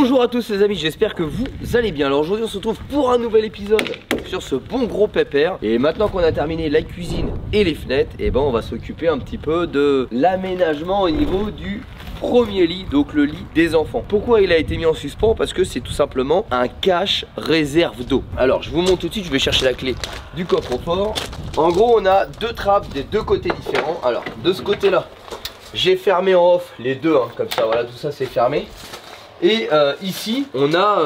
Bonjour à tous les amis, j'espère que vous allez bien. Alors aujourd'hui on se retrouve pour un nouvel épisode sur ce bon gros pépère. Et maintenant qu'on a terminé la cuisine et les fenêtres, et ben on va s'occuper un petit peu de l'aménagement au niveau du premier lit, donc le lit des enfants. Pourquoi il a été mis en suspens? Parce que c'est tout simplement un cache réserve d'eau. Alors je vous montre tout de suite, je vais chercher la clé du coffre-fort. En gros on a deux trappes des deux côtés différents. Alors de ce côté là, j'ai fermé en off les deux, hein, comme ça, voilà, tout ça c'est fermé. Et ici on a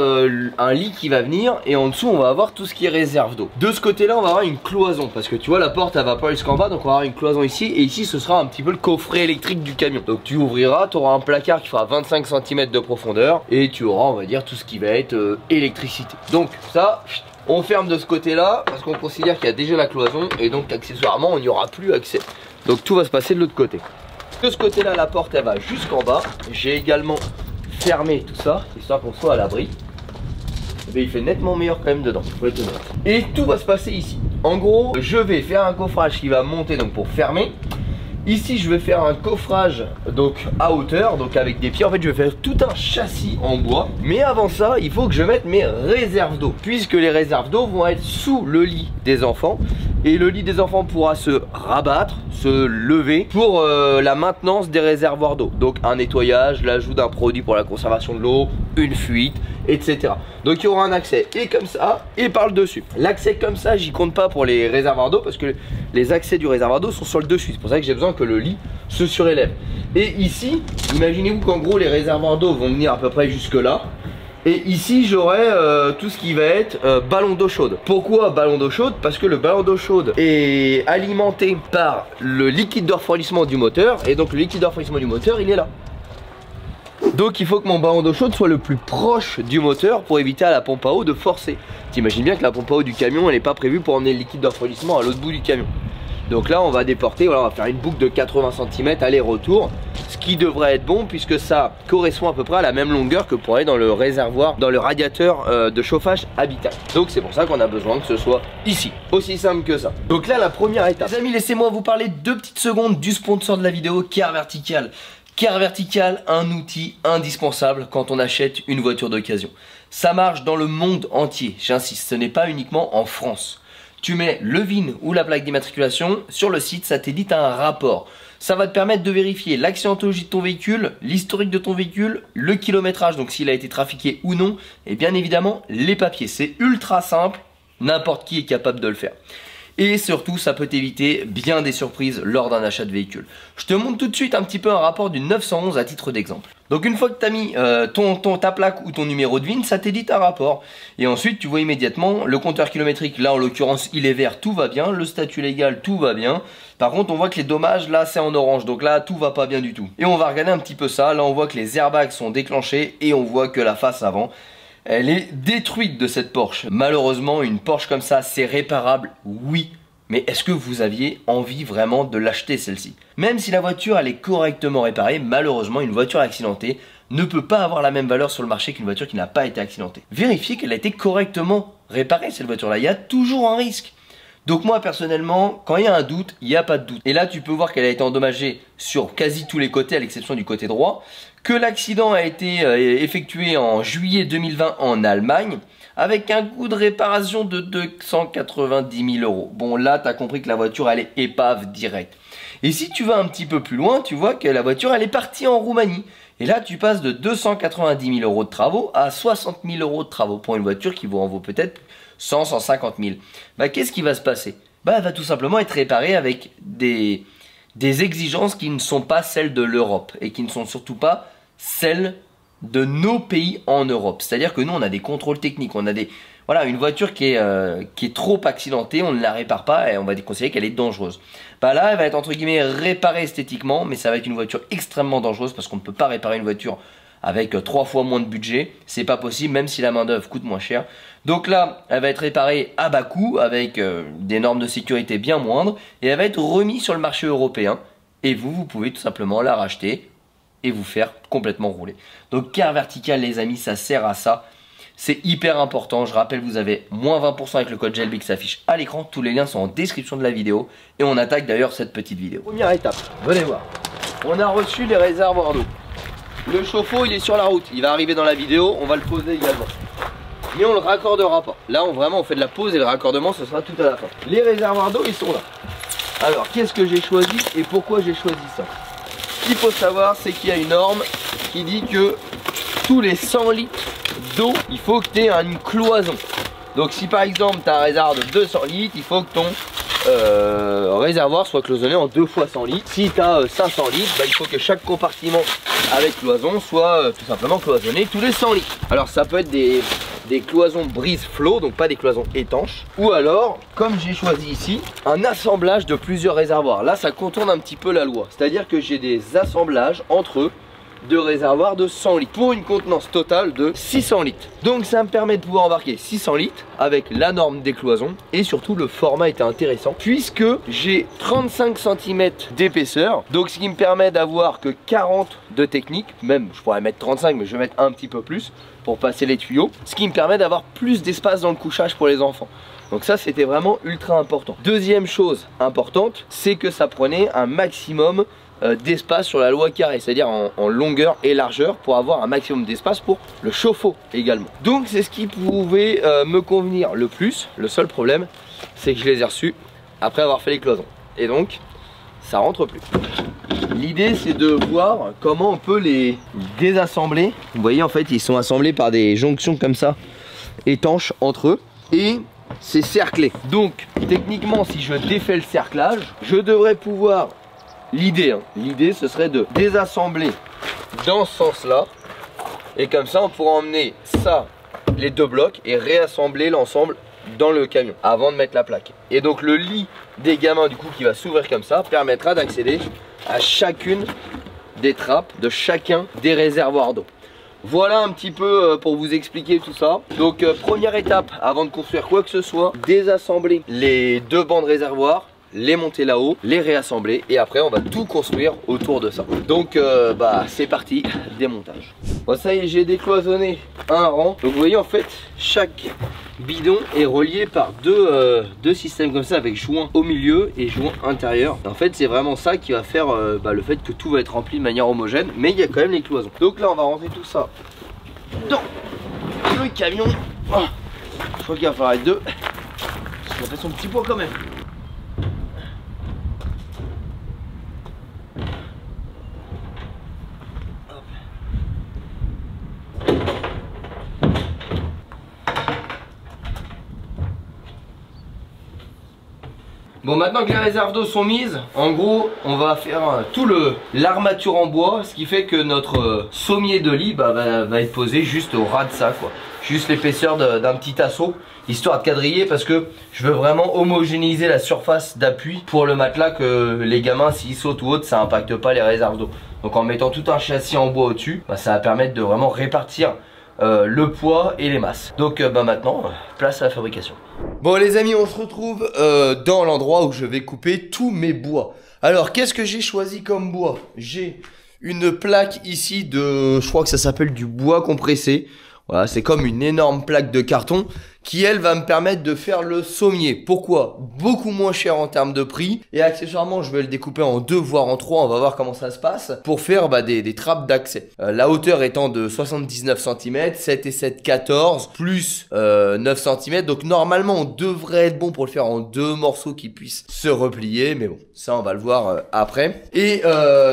un lit qui va venir et en dessous on va avoir tout ce qui est réserve d'eau. De ce côté là on va avoir une cloison parce que tu vois la porte elle va pas jusqu'en bas, donc on va avoir une cloison ici. Et ici ce sera un petit peu le coffret électrique du camion. Donc tu ouvriras, tu auras un placard qui fera 25 cm de profondeur et tu auras on va dire tout ce qui va être électricité. Donc ça on ferme de ce côté là parce qu'on considère qu'il y a déjà la cloison et donc accessoirement on n'y aura plus accès. Donc tout va se passer de l'autre côté. De ce côté là la porte elle va jusqu'en bas. J'ai également fermer tout ça, histoire qu'on soit à l'abri. Mais il fait nettement meilleur quand même dedans, faut être honnête. Et tout va se passer ici. En gros, je vais faire un coffrage qui va monter donc pour fermer. Ici, je vais faire un coffrage donc à hauteur, donc avec des pieds. En fait, je vais faire tout un châssis en bois. Mais avant ça, il faut que je mette mes réserves d'eau, puisque les réserves d'eau vont être sous le lit des enfants. Et le lit des enfants pourra se rabattre, se lever pour la maintenance des réservoirs d'eau. Donc un nettoyage, l'ajout d'un produit pour la conservation de l'eau, une fuite, etc. Donc il y aura un accès et comme ça et par le dessus. L'accès comme ça, j'y compte pas pour les réservoirs d'eau parce que les accès du réservoir d'eau sont sur le dessus. C'est pour ça que j'ai besoin que le lit se surélève. Et ici, imaginez-vous qu'en gros les réservoirs d'eau vont venir à peu près jusque là. Et ici j'aurai tout ce qui va être ballon d'eau chaude. Pourquoi ballon d'eau chaude? Parce que le ballon d'eau chaude est alimenté par le liquide de refroidissement du moteur. Et donc le liquide de refroidissement du moteur il est là. Donc il faut que mon ballon d'eau chaude soit le plus proche du moteur pour éviter à la pompe à eau de forcer. T'imagines bien que la pompe à eau du camion elle n'est pas prévue pour emmener le liquide de refroidissement à l'autre bout du camion. Donc là on va déporter, voilà, on va faire une boucle de 80 cm aller-retour. Ce qui devrait être bon puisque ça correspond à peu près à la même longueur que pour aller dans le réservoir, dans le radiateur de chauffage habitat. Donc c'est pour ça qu'on a besoin que ce soit ici. Aussi simple que ça. Donc là la première étape. Les amis, laissez-moi vous parler 2 petites secondes du sponsor de la vidéo, Car Vertical. Car Vertical, un outil indispensable quand on achète une voiture d'occasion. Ça marche dans le monde entier, j'insiste, ce n'est pas uniquement en France. Tu mets le VIN ou la plaque d'immatriculation sur le site, ça t'édite un rapport. Ça va te permettre de vérifier l'accidentologie de ton véhicule, l'historique de ton véhicule, le kilométrage, donc s'il a été trafiqué ou non, et bien évidemment les papiers. C'est ultra simple, n'importe qui est capable de le faire. Et surtout, ça peut t'éviter bien des surprises lors d'un achat de véhicule. Je te montre tout de suite un petit peu un rapport du 911 à titre d'exemple. Donc une fois que tu as mis ta plaque ou ton numéro de VIN, ça t'édite un rapport. Et ensuite, tu vois immédiatement le compteur kilométrique. Là, en l'occurrence, il est vert, tout va bien. Le statut légal, tout va bien. Par contre, on voit que les dommages, là, c'est en orange. Donc là, tout va pas bien du tout. Et on va regarder un petit peu ça. Là, on voit que les airbags sont déclenchés et on voit que la face avant, elle est détruite de cette Porsche. Malheureusement, une Porsche comme ça, c'est réparable, oui. Mais est-ce que vous aviez envie vraiment de l'acheter celle-ci? Même si la voiture elle est correctement réparée, malheureusement une voiture accidentée ne peut pas avoir la même valeur sur le marché qu'une voiture qui n'a pas été accidentée. Vérifiez qu'elle a été correctement réparée cette voiture-là, il y a toujours un risque. Donc moi personnellement, quand il y a un doute, il n'y a pas de doute. Et là tu peux voir qu'elle a été endommagée sur quasi tous les côtés à l'exception du côté droit. Que l'accident a été effectué en juillet 2020 en Allemagne. Avec un coût de réparation de 290 000 €. Bon là tu as compris que la voiture elle est épave directe. Et si tu vas un petit peu plus loin, tu vois que la voiture elle est partie en Roumanie. Et là tu passes de 290 000 € de travaux à 60 000 € de travaux pour une voiture qui vous en vaut peut-être 100, 150 000. Bah qu'est-ce qui va se passer? Bah elle va tout simplement être réparée avec des exigences qui ne sont pas celles de l'Europe. Et qui ne sont surtout pas celles de nos pays en Europe. C'est-à-dire que nous on a des contrôles techniques, on a des... Voilà, une voiture qui est trop accidentée, on ne la répare pas et on va considérer qu'elle est dangereuse. Bah là elle va être entre guillemets réparée esthétiquement, mais ça va être une voiture extrêmement dangereuse parce qu'on ne peut pas réparer une voiture avec 3 fois moins de budget. C'est pas possible même si la main d'œuvre coûte moins cher. Donc là elle va être réparée à bas coût avec des normes de sécurité bien moindres et elle va être remise sur le marché européen et vous pouvez tout simplement la racheter et vous faire complètement rouler. Donc Car Vertical les amis, ça sert à ça. C'est hyper important. Je rappelle, vous avez moins 20% avec le code GLB qui s'affiche à l'écran. Tous les liens sont en description de la vidéo. Et on attaque d'ailleurs cette petite vidéo. Première étape, venez voir. On a reçu les réservoirs d'eau. Le chauffe-eau il est sur la route, il va arriver dans la vidéo, on va le poser également. Mais on le raccordera pas. Là on fait de la pose et le raccordement ce sera tout à la fin. Les réservoirs d'eau ils sont là. Alors qu'est-ce que j'ai choisi et pourquoi j'ai choisi ça? Ce qu'il faut savoir c'est qu'il y a une norme qui dit que tous les 100 litres d'eau il faut que tu aies une cloison. Donc si par exemple tu as un réservoir de 200 litres, il faut que ton réservoir soit cloisonné en 2 fois 100 litres. Si tu as 500 litres, bah, il faut que chaque compartiment avec cloison soit tout simplement cloisonné tous les 100 litres. Alors ça peut être des cloisons brise-flot, donc pas des cloisons étanches. Ou alors, comme j'ai choisi ici, un assemblage de plusieurs réservoirs. Là ça contourne un petit peu la loi. C'est-à-dire que j'ai des assemblages entre eux de réservoirs de 100 litres pour une contenance totale de 600 litres. Donc ça me permet de pouvoir embarquer 600 litres avec la norme des cloisons et surtout le format était intéressant puisque j'ai 35 cm d'épaisseur, donc ce qui me permet d'avoir que 40 de technique, même je pourrais mettre 35 mais je vais mettre un petit peu plus pour passer les tuyaux, ce qui me permet d'avoir plus d'espace dans le couchage pour les enfants. Donc ça c'était vraiment ultra important. Deuxième chose importante, c'est que ça prenait un maximum d'espace sur la loi carrée, c'est-à-dire en longueur et largeur pour avoir un maximum d'espace pour le chauffe-eau également. Donc c'est ce qui pouvait me convenir le plus. Le seul problème c'est que je les ai reçus après avoir fait les cloisons et donc ça rentre plus. L'idée c'est de voir comment on peut les désassembler. Vous voyez en fait ils sont assemblés par des jonctions comme ça étanches entre eux et c'est cerclé. Donc techniquement si je défais le cerclage je devrais pouvoir, l'idée ce serait de désassembler dans ce sens là et comme ça on pourra emmener ça, les deux blocs et réassembler l'ensemble dans le camion avant de mettre la plaque. Et donc le lit des gamins du coup qui va s'ouvrir comme ça permettra d'accéder à chacune des trappes de chacun des réservoirs d'eau. Voilà un petit peu pour vous expliquer tout ça. Donc première étape avant de construire quoi que ce soit, désassembler les deux bancs de réservoir, les monter là-haut, les réassembler et après on va tout construire autour de ça. Donc c'est parti, démontage. Bon ça y est, j'ai décloisonné un rang. Donc vous voyez en fait chaque bidon est relié par deux systèmes comme ça avec joint au milieu et joint intérieur. En fait c'est vraiment ça qui va faire le fait que tout va être rempli de manière homogène, mais il y a quand même les cloisons. Donc là on va rentrer tout ça dans le camion. Oh, je crois qu'il va falloir être deux. Ça fait son petit poids quand même. Bon, maintenant que les réserves d'eau sont mises, en gros on va faire tout l'armature en bois, ce qui fait que notre sommier de lit va être posé juste au ras de ça quoi. Juste l'épaisseur d'un petit assaut, histoire de quadriller parce que je veux vraiment homogénéiser la surface d'appui pour le matelas, que les gamins s'ils sautent ou autre ça impacte pas les réserves d'eau. Donc en mettant tout un châssis en bois au dessus, ça va permettre de vraiment répartir le poids et les masses. Donc maintenant place à la fabrication. Bon les amis, on se retrouve dans l'endroit où je vais couper tous mes bois. Alors qu'est-ce que j'ai choisi comme bois? J'ai une plaque ici de, je crois que ça s'appelle du bois compressé. Voilà, c'est comme une énorme plaque de carton qui elle va me permettre de faire le sommier. Pourquoi? Beaucoup moins cher en termes de prix et accessoirement je vais le découper en 2 voire en 3, on va voir comment ça se passe pour faire des trappes d'accès. La hauteur étant de 79 cm, 7 et 7, 14 plus 9 cm, donc normalement on devrait être bon pour le faire en 2 morceaux qui puissent se replier, mais bon ça on va le voir après. Et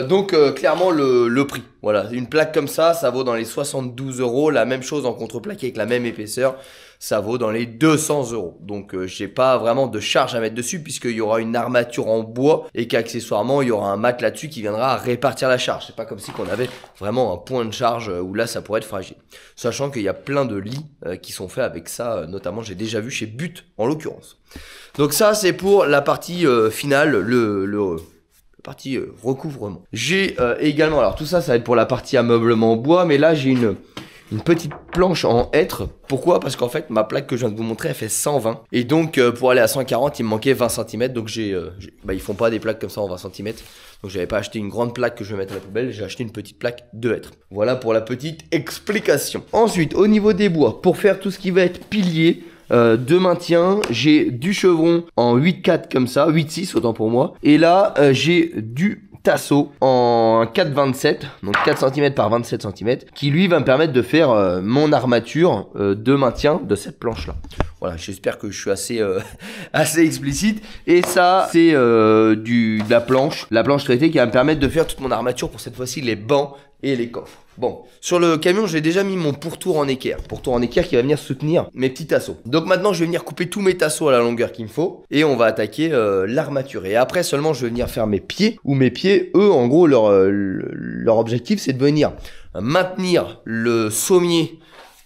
donc clairement le prix. Voilà, une plaque comme ça vaut dans les 72 €, la même chose en contreplaqué avec la même épaisseur. Ça vaut dans les 200 €. Donc j'ai pas vraiment de charge à mettre dessus puisqu'il y aura une armature en bois et qu'accessoirement il y aura un mat là-dessus qui viendra répartir la charge. C'est pas comme si qu'on avait vraiment un point de charge où là ça pourrait être fragile. Sachant qu'il y a plein de lits qui sont faits avec ça, notamment j'ai déjà vu chez But en l'occurrence. Donc ça c'est pour la partie finale, partie recouvrement. J'ai également, alors tout ça va être pour la partie ameublement en bois, mais là j'ai une petite planche en hêtre. Pourquoi? Parce qu'en fait ma plaque que je viens de vous montrer elle fait 120 et donc pour aller à 140 il me manquait 20 cm, donc ils font pas des plaques comme ça en 20 cm, donc j'avais pas acheté une grande plaque que je vais mettre à la poubelle, j'ai acheté une petite plaque de hêtre. Voilà pour la petite explication. Ensuite au niveau des bois, pour faire tout ce qui va être pilier de maintien, j'ai du chevron en 8-4 comme ça, 8-6 autant pour moi, et là j'ai du tasseau en 4,27, donc 4 cm par 27 cm, qui lui va me permettre de faire mon armature de maintien de cette planche là. Voilà, j'espère que je suis assez, assez explicite. Et ça, c'est de la planche traitée qui va me permettre de faire toute mon armature pour cette fois-ci les bancs et les coffres. Bon, sur le camion, j'ai déjà mis mon pourtour en équerre. Pourtour en équerre qui va venir soutenir mes petits tasseaux. Donc maintenant, je vais venir couper tous mes tasseaux à la longueur qu'il me faut. Et on va attaquer l'armature. Et après seulement, je vais venir faire mes pieds. Ou mes pieds, eux, en gros, leur objectif, c'est de venir maintenir le sommier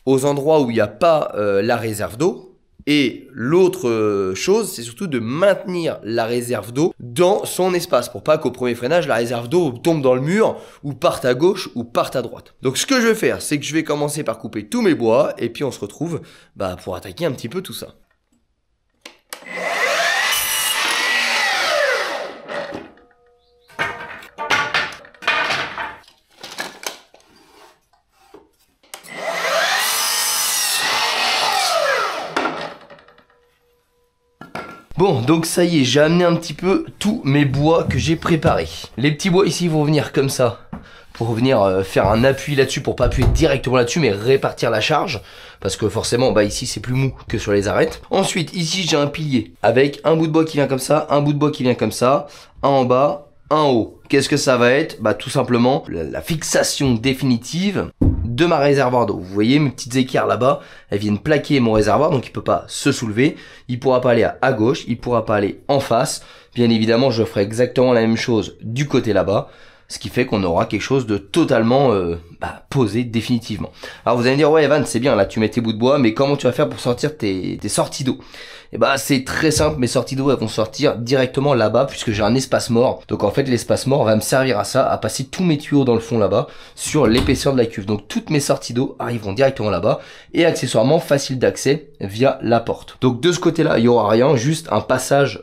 aux endroits où il n'y a pas la réserve d'eau. Et l'autre chose, c'est surtout de maintenir la réserve d'eau dans son espace pour pas qu'au premier freinage, la réserve d'eau tombe dans le mur ou parte à gauche ou parte à droite. Donc ce que je vais faire, c'est que je vais commencer par couper tous mes bois et puis on se retrouve pour attaquer un petit peu tout ça. Bon, donc ça y est, j'ai amené un petit peu tous mes bois que j'ai préparés. Les petits bois ici vont venir comme ça, pour venir faire un appui là-dessus, pour pas appuyer directement là-dessus, mais répartir la charge. Parce que forcément, ici c'est plus mou que sur les arêtes. Ensuite, ici j'ai un pilier, avec un bout de bois qui vient comme ça, un bout de bois qui vient comme ça, un en bas, un en haut. Qu'est-ce que ça va être? Tout simplement, la fixation définitive de ma réservoir d'eau. Vous voyez mes petites équerres là-bas, elles viennent plaquer mon réservoir, donc il peut pas se soulever, il pourra pas aller à gauche, il pourra pas aller en face. Bien évidemment, je ferai exactement la même chose du côté là-bas, ce qui fait qu'on aura quelque chose de totalement posé définitivement. Alors vous allez me dire, ouais Evan, c'est bien, là tu mets tes bouts de bois, mais comment tu vas faire pour sortir tes sorties d'eau? Et c'est très simple, mes sorties d'eau elles vont sortir directement là-bas puisque j'ai un espace mort. Donc en fait l'espace mort va me servir à ça, à passer tous mes tuyaux dans le fond là-bas sur l'épaisseur de la cuve. Donc toutes mes sorties d'eau arriveront directement là-bas et accessoirement facile d'accès via la porte. Donc de ce côté-là, il n'y aura rien, juste un passage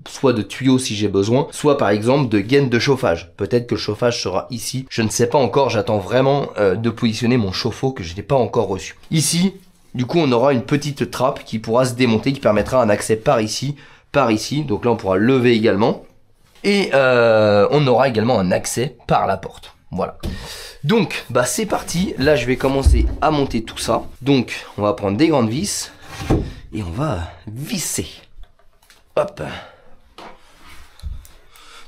soit de tuyaux si j'ai besoin, soit par exemple de gaine de chauffage. Peut-être que le chauffage sera ici, je ne sais pas encore, j'attends vraiment de positionner mon chauffe-eau que je n'ai pas encore reçu. Ici, du coup, on aura une petite trappe qui pourra se démonter, qui permettra un accès par ici. Donc là, on pourra lever également. Et on aura également un accès par la porte. Voilà. Donc, c'est parti. Là, je vais commencer à monter tout ça. Donc, on va prendre des grandes vis. Et on va visser. Hop.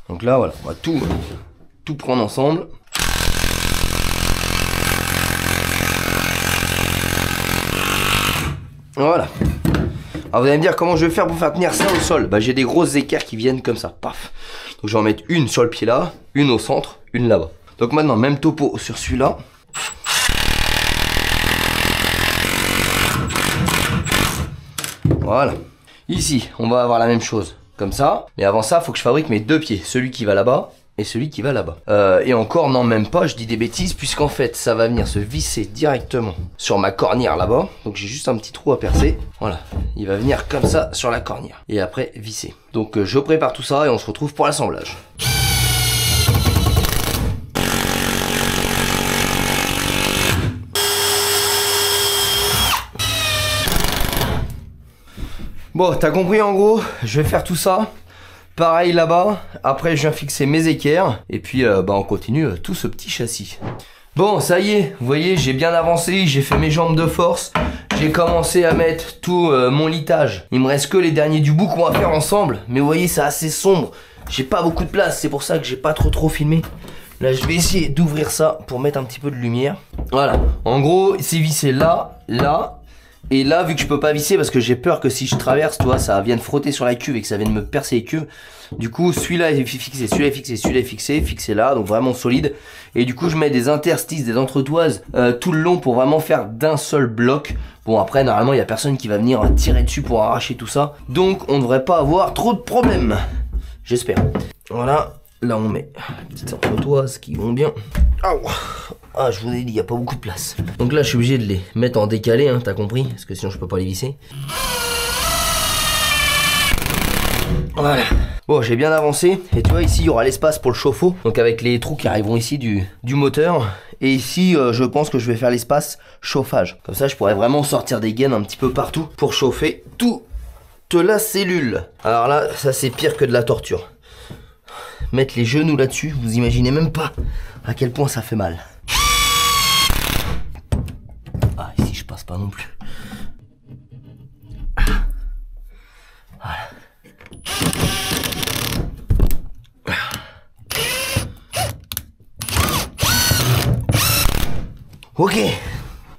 Donc là, voilà. On va tout prendre ensemble. Voilà. Alors vous allez me dire comment je vais faire pour faire tenir ça au sol. J'ai des grosses équerres qui viennent comme ça. Paf. Donc je vais en mettre une sur le pied là, une au centre, une là-bas. Donc maintenant même topo sur celui-là. Voilà. Ici on va avoir la même chose comme ça. Mais avant ça il faut que je fabrique mes deux pieds. Celui qui va là-bas et celui qui va là-bas. Et encore, non, même pas, je dis des bêtises, puisqu'en fait, ça va venir se visser directement sur ma cornière là-bas. Donc j'ai juste un petit trou à percer. Voilà, il va venir comme ça sur la cornière. Et après, visser. Donc je prépare tout ça et on se retrouve pour l'assemblage. Bon, t'as compris en gros, je vais faire tout ça. Pareil là-bas, après je viens fixer mes équerres et puis on continue tout ce petit châssis. Bon, ça y est, vous voyez, j'ai bien avancé, j'ai fait mes jambes de force, j'ai commencé à mettre tout mon litage. Il me reste que les derniers du bout qu'on va faire ensemble, mais vous voyez, c'est assez sombre, j'ai pas beaucoup de place, c'est pour ça que j'ai pas trop filmé. Là, je vais essayer d'ouvrir ça pour mettre un petit peu de lumière. Voilà, en gros, c'est vissé là, là. Et là, vu que je peux pas visser parce que j'ai peur que si je traverse, toi, ça vienne frotter sur la cuve et que ça vienne me percer les cuves. Du coup, celui-là est fixé, celui-là est fixé, celui-là est fixé, fixé là, donc vraiment solide. Et du coup, je mets des interstices, des entretoises tout le long pour vraiment faire d'un seul bloc. Bon, après, normalement, il y a personne qui va venir tirer dessus pour arracher tout ça. Donc, on ne devrait pas avoir trop de problèmes. J'espère. Voilà. Là, on met des petites entretoises qui vont bien. Ah, je vous ai dit, il n'y a pas beaucoup de place. Donc là, je suis obligé de les mettre en décalé, hein, t'as compris? Parce que sinon, je peux pas les visser. Voilà. Bon, j'ai bien avancé. Et tu vois, ici, il y aura l'espace pour le chauffe-eau. Donc avec les trous qui arriveront ici du moteur. Et ici, je pense que je vais faire l'espace chauffage. Comme ça, je pourrais vraiment sortir des gaines un petit peu partout pour chauffer toute la cellule. Alors là, ça, c'est pire que de la torture. mettre les genoux là-dessus, vous imaginez même pas à quel point ça fait mal. Ah, ici je passe pas non plus. Voilà. Ok.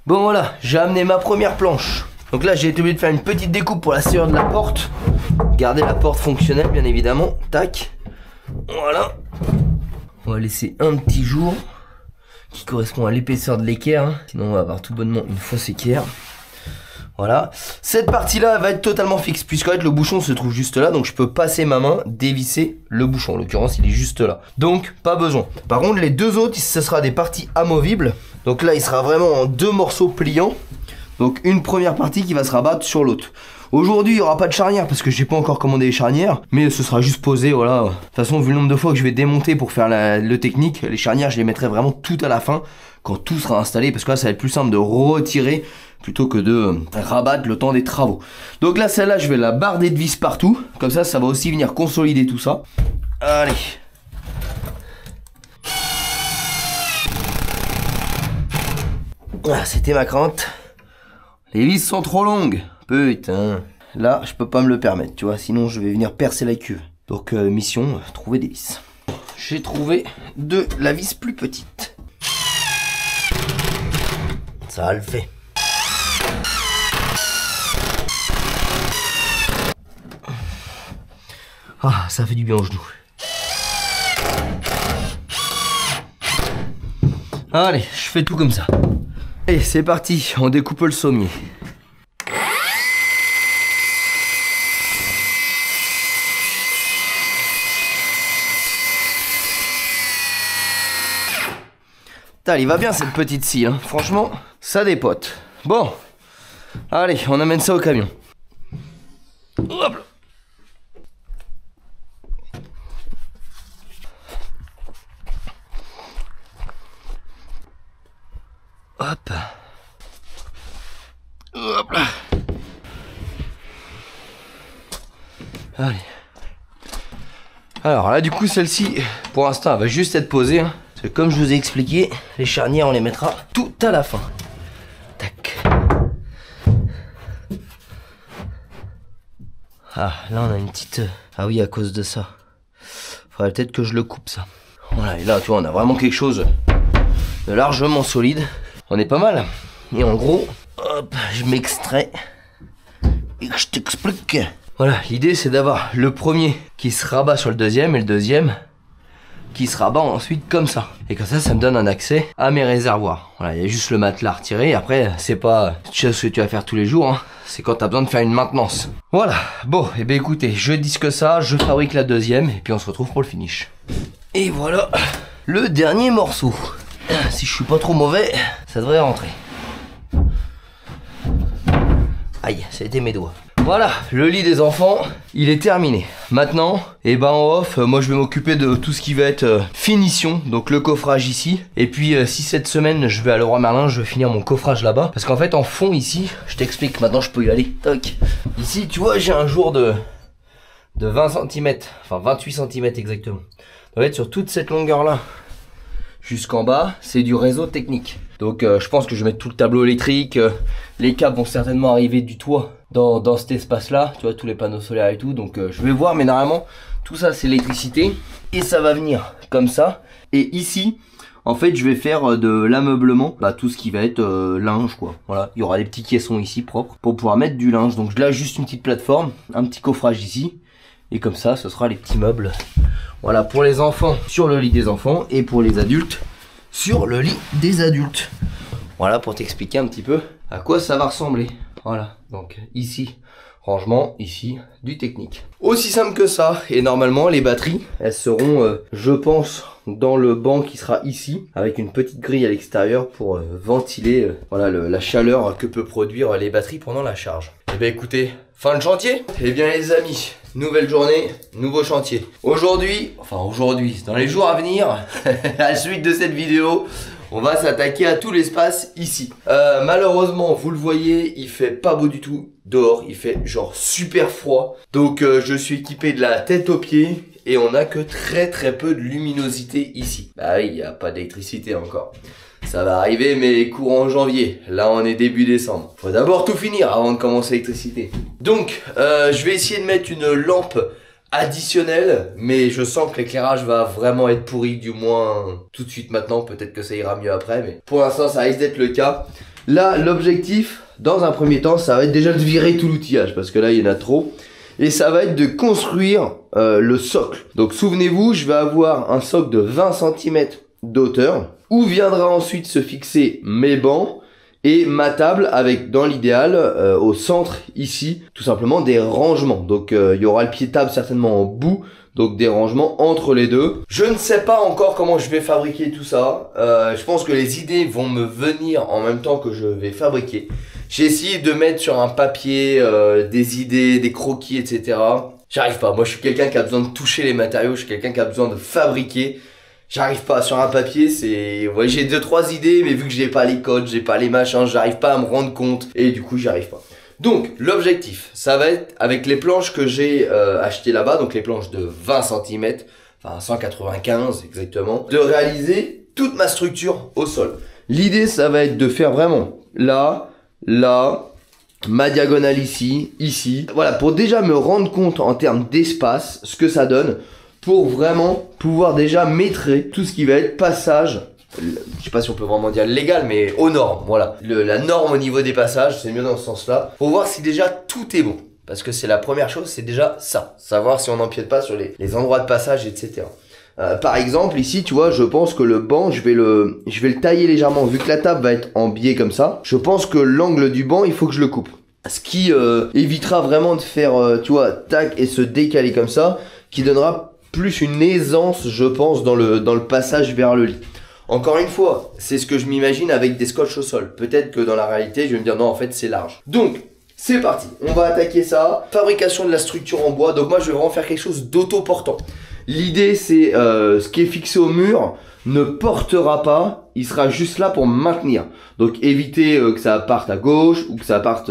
Bon voilà, j'ai amené ma première planche. Donc là j'ai été obligé de faire une petite découpe pour la serrure de la porte. Garder la porte fonctionnelle bien évidemment. Tac. Voilà. On va laisser un petit jour qui correspond à l'épaisseur de l'équerre, hein. Sinon on va avoir tout bonnement une fausse équerre. Voilà. Cette partie là va être totalement fixe puisqu'en fait le bouchon se trouve juste là. Donc je peux passer ma main, dévisser le bouchon. En l'occurrence il est juste là. Donc pas besoin. Par contre les deux autres ce sera des parties amovibles. Donc là il sera vraiment en deux morceaux pliants. Donc une première partie qui va se rabattre sur l'autre. Aujourd'hui il n'y aura pas de charnière parce que j'ai pas encore commandé les charnières. Mais ce sera juste posé, voilà. De toute façon vu le nombre de fois que je vais démonter pour faire le technique, les charnières je les mettrai vraiment tout à la fin. Quand tout sera installé, parce que là ça va être plus simple de retirer plutôt que de rabattre le temps des travaux. Donc là celle-là je vais la barder de vis partout. Comme ça ça va aussi venir consolider tout ça. Allez. Ah, c'était ma crainte. Les vis sont trop longues. Putain. Là, je peux pas me le permettre, tu vois. Sinon, je vais venir percer la cuve. Donc, mission, trouver des vis. J'ai trouvé de la vis plus petite. Ça a le fait. Ah, ça fait du bien aux genoux. Allez, je fais tout comme ça. Et c'est parti, on découpe le sommier. Putain, il va bien cette petite scie, hein. Franchement, ça dépote. Bon, allez, on amène ça au camion. Hop là. Hop. Hop là. Allez. Alors là du coup celle-ci pour l'instant elle va juste être posée, hein. Parce que comme je vous ai expliqué, les charnières on les mettra tout à la fin. Tac. Ah là on a une petite... Ah oui à cause de ça. Faudrait peut-être que je le coupe ça. Voilà et là tu vois on a vraiment quelque chose de largement solide. On est pas mal. Et en gros, hop, je m'extrais et je t'explique. Voilà, l'idée c'est d'avoir le premier qui se rabat sur le deuxième et le deuxième qui se rabat ensuite comme ça. Et comme ça, ça me donne un accès à mes réservoirs. Voilà, il y a juste le matelas à retirer. Et après, c'est pas ce que tu vas faire tous les jours, hein. C'est quand tu as besoin de faire une maintenance. Voilà, bon, et bien écoutez, je disque ça, je fabrique la deuxième et puis on se retrouve pour le finish. Et voilà, le dernier morceau. Si je suis pas trop mauvais, ça devrait rentrer. Aïe, ça a été mes doigts. Voilà, le lit des enfants, il est terminé. Maintenant, et ben en off, moi je vais m'occuper de tout ce qui va être finition, donc le coffrage ici. Et puis si cette semaine je vais à Leroy Merlin, je vais finir mon coffrage là-bas. Parce qu'en fait en fond ici, je t'explique, maintenant je peux y aller. Toc. Ici tu vois j'ai un jour de 20 cm, enfin 28 cm exactement. En fait sur toute cette longueur là, jusqu'en bas, c'est du réseau technique. Donc je pense que je vais mettre tout le tableau électrique. Les câbles vont certainement arriver du toit dans cet espace là. Tu vois, tous les panneaux solaires et tout. Donc je vais voir, mais normalement, tout ça c'est l'électricité. Et ça va venir comme ça. Et ici, en fait, je vais faire de l'ameublement. Bah, tout ce qui va être linge, quoi. Voilà, il y aura des petits caissons ici propres pour pouvoir mettre du linge. Donc là, juste une petite plateforme, un petit coffrage ici. Et comme ça, ce sera les petits meubles. Voilà, pour les enfants, sur le lit des enfants. Et pour les adultes, sur le lit des adultes. Voilà, pour t'expliquer un petit peu à quoi ça va ressembler. Voilà, donc ici, rangement, ici, du technique. Aussi simple que ça. Et normalement, les batteries, elles seront, je pense, dans le banc qui sera ici, avec une petite grille à l'extérieur pour ventiler voilà, la chaleur que peut produire les batteries pendant la charge. Et bien écoutez, fin de chantier. Et bien les amis, nouvelle journée, nouveau chantier. Aujourd'hui, dans les jours à venir, à la suite de cette vidéo, on va s'attaquer à tout l'espace ici. Malheureusement, vous le voyez, il fait pas beau du tout dehors. Il fait genre super froid. Donc je suis équipé de la tête aux pieds et on a que très peu de luminosité ici. Bah oui, il n'y a pas d'électricité encore. Ça va arriver mais courant janvier. Là on est début décembre. Faut d'abord tout finir avant de commencer l'électricité. Donc je vais essayer de mettre une lampe additionnelle, mais je sens que l'éclairage va vraiment être pourri, du moins tout de suite maintenant. Peut-être que ça ira mieux après, mais pour l'instant ça risque d'être le cas. Là l'objectif dans un premier temps ça va être déjà de virer tout l'outillage parce que là il y en a trop. Et ça va être de construire le socle. Donc souvenez-vous, je vais avoir un socle de 20 cm d'auteur, où viendra ensuite se fixer mes bancs et ma table avec, dans l'idéal, au centre ici, tout simplement des rangements. Donc il y aura le pied table certainement en bout, donc des rangements entre les deux. Je ne sais pas encore comment je vais fabriquer tout ça. Je pense que les idées vont me venir en même temps que je vais fabriquer. J'ai essayé de mettre sur un papier des idées, des croquis, etc. J'arrive pas. Moi, je suis quelqu'un qui a besoin de toucher les matériaux. Je suis quelqu'un qui a besoin de fabriquer. J'arrive pas. Sur un papier, c'est... Ouais, j'ai 2-3 idées, mais vu que j'ai pas les codes, j'ai pas les machins, j'arrive pas à me rendre compte. Et du coup, j'y arrive pas. Donc, l'objectif, ça va être, avec les planches que j'ai achetées là-bas, donc les planches de 20 cm, enfin 195 exactement, de réaliser toute ma structure au sol. L'idée, ça va être de faire vraiment là, ma diagonale ici, ici. Voilà, pour déjà me rendre compte en termes d'espace, ce que ça donne, pour vraiment pouvoir déjà maîtriser tout ce qui va être passage, je sais pas si on peut vraiment dire légal, mais aux normes, voilà. La norme au niveau des passages, c'est mieux dans ce sens-là, pour voir si déjà tout est bon. Parce que c'est la première chose, c'est déjà ça. Savoir si on n'empiète pas sur les endroits de passage, etc. Par exemple, ici, tu vois, je pense que le banc, je vais le tailler légèrement. Vu que la table va être en biais comme ça, je pense que l'angle du banc, il faut que je le coupe. Ce qui évitera vraiment de faire, tu vois, tac, et se décaler comme ça, qui donnera plus une aisance, je pense, dans le passage vers le lit. Encore une fois, c'est ce que je m'imagine avec des scotch au sol. Peut-être que dans la réalité, je vais me dire non, en fait, c'est large. Donc, c'est parti. On va attaquer ça. Fabrication de la structure en bois. Donc moi, je vais vraiment faire quelque chose d'autoportant. L'idée, c'est ce qui est fixé au mur ne portera pas. Il sera juste là pour maintenir. Donc, éviter que ça parte à gauche ou que ça parte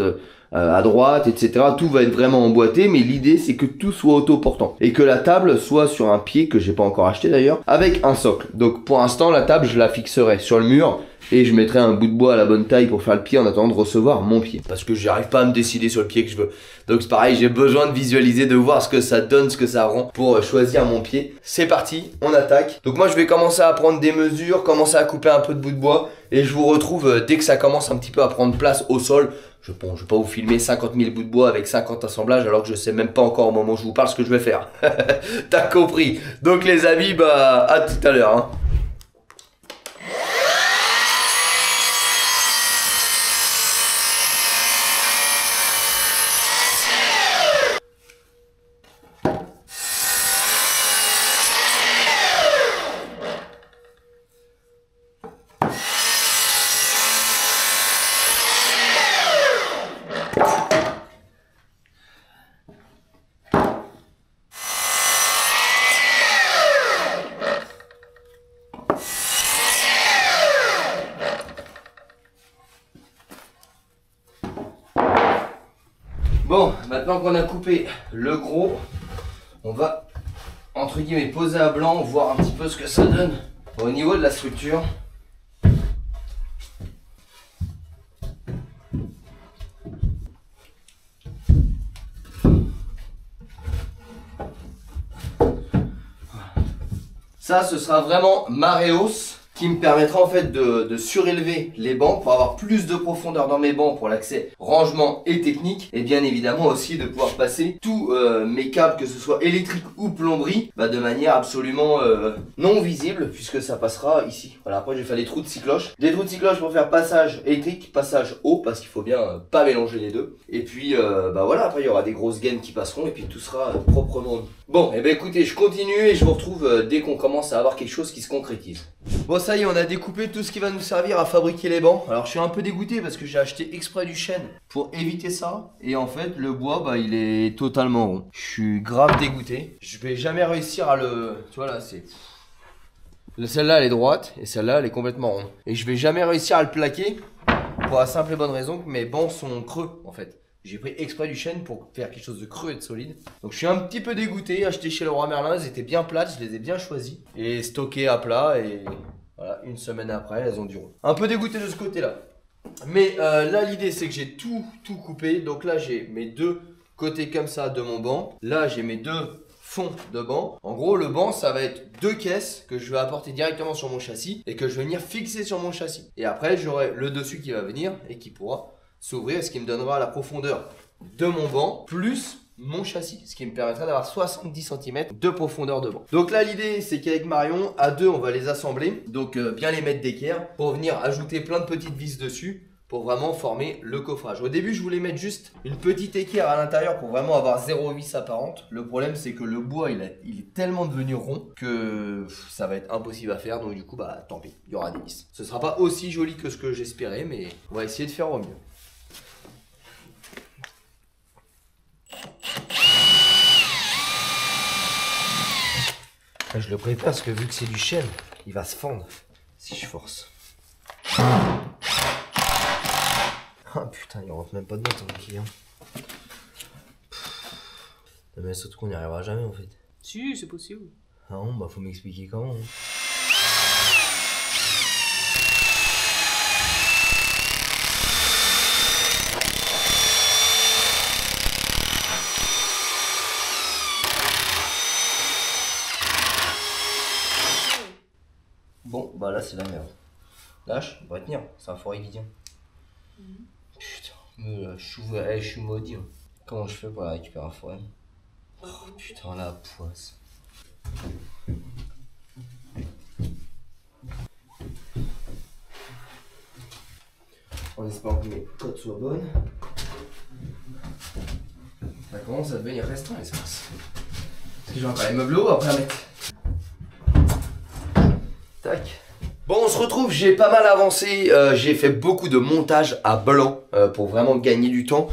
à droite, etc. Tout va être vraiment emboîté, mais l'idée c'est que tout soit autoportant et que la table soit sur un pied que j'ai pas encore acheté d'ailleurs, avec un socle. Donc pour l'instant la table je la fixerai sur le mur et je mettrai un bout de bois à la bonne taille pour faire le pied en attendant de recevoir mon pied. Parce que j'arrive pas à me décider sur le pied que je veux. Donc c'est pareil, j'ai besoin de visualiser, de voir ce que ça donne, ce que ça rend pour choisir mon pied. C'est parti, on attaque. Donc moi je vais commencer à prendre des mesures, commencer à couper un peu de bout de bois et je vous retrouve dès que ça commence un petit peu à prendre place au sol. Je vais pas vous filmer 50 000 bouts de bois avec 50 assemblages alors que je sais même pas encore au moment où je vous parle ce que je vais faire. T'as compris. Donc les amis, bah à tout à l'heure. Hein. Bon, maintenant qu'on a coupé le gros, on va entre guillemets poser à blanc, voir un petit peu ce que ça donne au niveau de la structure. Ça, ce sera vraiment marée hausse qui me permettra en fait de surélever les bancs pour avoir plus de profondeur dans mes bancs pour l'accès rangement et technique, et bien évidemment aussi de pouvoir passer tous mes câbles, que ce soit électrique ou plomberie, de manière absolument non visible, puisque ça passera ici. Voilà, après je vais faire des trous de cycloche, pour faire passage électrique, passage eau, parce qu'il faut bien pas mélanger les deux, et puis voilà, après il y aura des grosses gaines qui passeront et puis tout sera proprement mis. Bon, et écoutez, je continue et je vous retrouve dès qu'on commence à avoir quelque chose qui se concrétise. Bon, ça y est, on a découpé tout ce qui va nous servir à fabriquer les bancs. Alors je suis un peu dégoûté parce que j'ai acheté exprès du chêne pour éviter ça. Et en fait le bois il est totalement rond. Je suis grave dégoûté. Je vais jamais réussir à le... Tu vois là c'est... Celle-là elle est droite et celle-là elle est complètement ronde. Et je vais jamais réussir à le plaquer pour la simple et bonne raison que mes bancs sont creux en fait. J'ai pris exprès du chêne pour faire quelque chose de creux et de solide. Donc je suis un petit peu dégoûté. Acheté chez Leroy Merlin, elles étaient bien plates, je les ai bien choisies. Et stockées à plat et voilà, une semaine après, elles ont du rond. Un peu dégoûté de ce côté-là. Mais là, l'idée, c'est que j'ai tout coupé. Donc là, j'ai mes deux côtés comme ça de mon banc. Là, j'ai mes deux fonds de banc. En gros, le banc, ça va être deux caisses que je vais apporter directement sur mon châssis et que je vais venir fixer sur mon châssis. Et après, j'aurai le dessus qui va venir et qui pourra s'ouvrir, ce qui me donnera la profondeur de mon banc plus mon châssis, ce qui me permettra d'avoir 70 cm de profondeur de banc. Donc là, l'idée, c'est qu'avec Marion, à deux, on va les assembler, donc bien les mettre d'équerre pour venir ajouter plein de petites vis dessus pour vraiment former le coffrage. Au début, je voulais mettre juste une petite équerre à l'intérieur pour vraiment avoir zéro vis apparente. Le problème, c'est que le bois, il est tellement devenu rond que ça va être impossible à faire. Donc du coup, bah tant pis, il y aura des vis. Ce sera pas aussi joli que ce que j'espérais, mais on va essayer de faire au mieux. Je le prépare parce que vu que c'est du chêne, il va se fendre si je force. Ah putain, il rentre même pas dedans ton client. Mais surtout qu'on n'y arrivera jamais en fait. Si, c'est possible. Ah bon, bah faut m'expliquer comment. Bon, bah là c'est la merde. Lâche, on va tenir, c'est un forêt qui tient. Putain, mais là, je suis maudit. Hein. Comment je fais pour la récupérer un forêt? Oh putain, la poisse. En espérant que mes codes soient bonnes. Ça commence à devenir restreint l'espace. Parce que j'ai encore les meubles hauts après à mettre. Tac. Bon, on se retrouve, j'ai pas mal avancé, j'ai fait beaucoup de montage à blanc pour vraiment gagner du temps.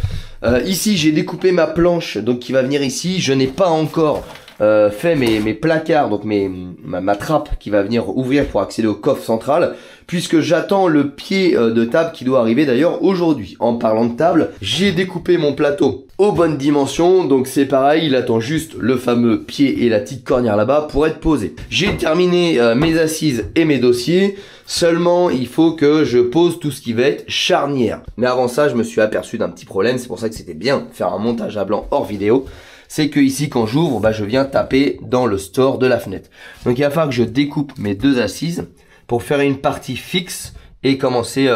Ici, j'ai découpé ma planche donc qui va venir ici. Je n'ai pas encore fait mes placards, donc ma trappe qui va venir ouvrir pour accéder au coffre central, puisque j'attends le pied de table qui doit arriver d'ailleurs aujourd'hui. En parlant de table, j'ai découpé mon plateau aux bonnes dimensions, donc c'est pareil, il attend juste le fameux pied et la petite cornière là-bas pour être posé. J'ai terminé mes assises et mes dossiers, seulement il faut que je pose tout ce qui va être charnière. Mais avant ça, je me suis aperçu d'un petit problème, c'est pour ça que c'était bien de faire un montage à blanc hors vidéo. C'est que ici, quand j'ouvre, bah, je viens taper dans le store de la fenêtre. Donc il va falloir que je découpe mes deux assises pour faire une partie fixe et commencer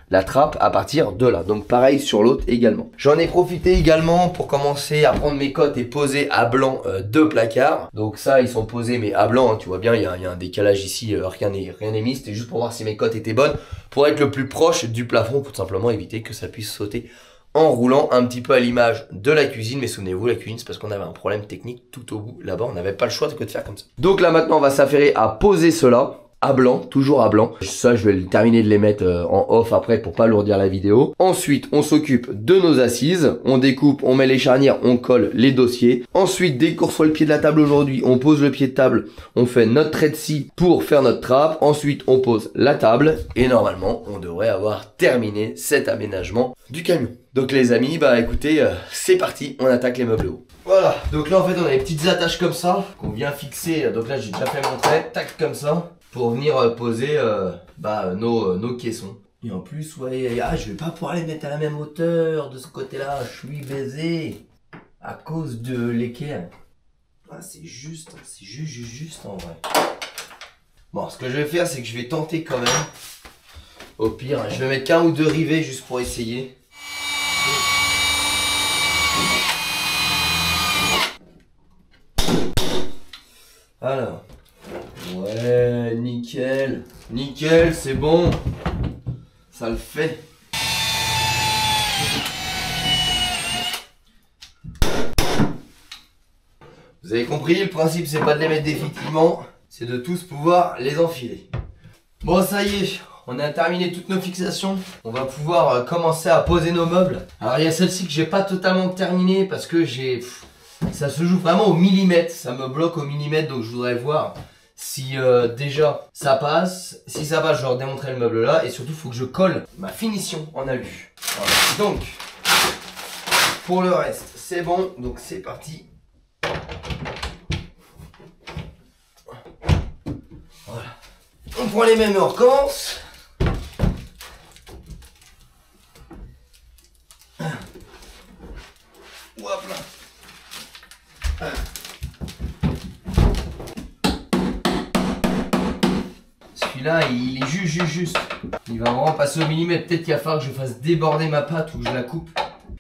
la trappe à partir de là. Donc pareil sur l'autre également. J'en ai profité également pour commencer à prendre mes cotes et poser à blanc deux placards. Donc ça, ils sont posés mais à blanc, hein, tu vois bien, il y a un décalage ici, rien n'est mis. C'était juste pour voir si mes cotes étaient bonnes, pour être le plus proche du plafond, pour tout simplement éviter que ça puisse sauter en roulant un petit peu à l'image de la cuisine. Mais souvenez-vous, la cuisine, c'est parce qu'on avait un problème technique tout au bout là-bas, on n'avait pas le choix que de faire comme ça. Donc là maintenant, on va s'affairer à poser cela à blanc, toujours à blanc. Ça, je vais terminer de les mettre en off après pour pas alourdir la vidéo. Ensuite, on s'occupe de nos assises. On découpe, on met les charnières, on colle les dossiers. Ensuite, dès qu'on reçoit le pied de la table aujourd'hui, on pose le pied de table. On fait notre trait de scie pour faire notre trappe. Ensuite, on pose la table. Et normalement, on devrait avoir terminé cet aménagement du camion. Donc les amis, bah écoutez, c'est parti, on attaque les meubles hauts. Voilà, donc là en fait on a les petites attaches comme ça, qu'on vient fixer. Donc là j'ai déjà fait mon trait, tac comme ça, pour venir poser nos caissons. Et en plus, ouais, je vais pas pouvoir les mettre à la même hauteur de ce côté-là, je suis baisé à cause de l'équerre. Ah, c'est juste en vrai. Bon, ce que je vais faire, c'est que je vais tenter quand même. Au pire, je vais mettre qu'un ou deux rivets juste pour essayer. Alors, ouais, nickel, nickel, c'est bon, ça le fait. Vous avez compris, le principe c'est pas de les mettre définitivement, c'est de tous pouvoir les enfiler. Bon, ça y est, on a terminé toutes nos fixations. On va pouvoir commencer à poser nos meubles. Alors il y a celle-ci que j'ai pas totalement terminée parce que ça se joue vraiment au millimètre. Ça me bloque au millimètre, donc je voudrais voir si déjà ça passe. Si ça passe, je leur démontrerai le meuble là. Et surtout, il faut que je colle ma finition en alu. Voilà. Donc, Pour le reste, c'est bon. Donc c'est parti. Voilà. On prend les mêmes et on recommence. Hop là. Celui-là, il est juste. Il va vraiment passer au millimètre. Peut-être qu'il va falloir que je fasse déborder ma pâte ou que je la coupe.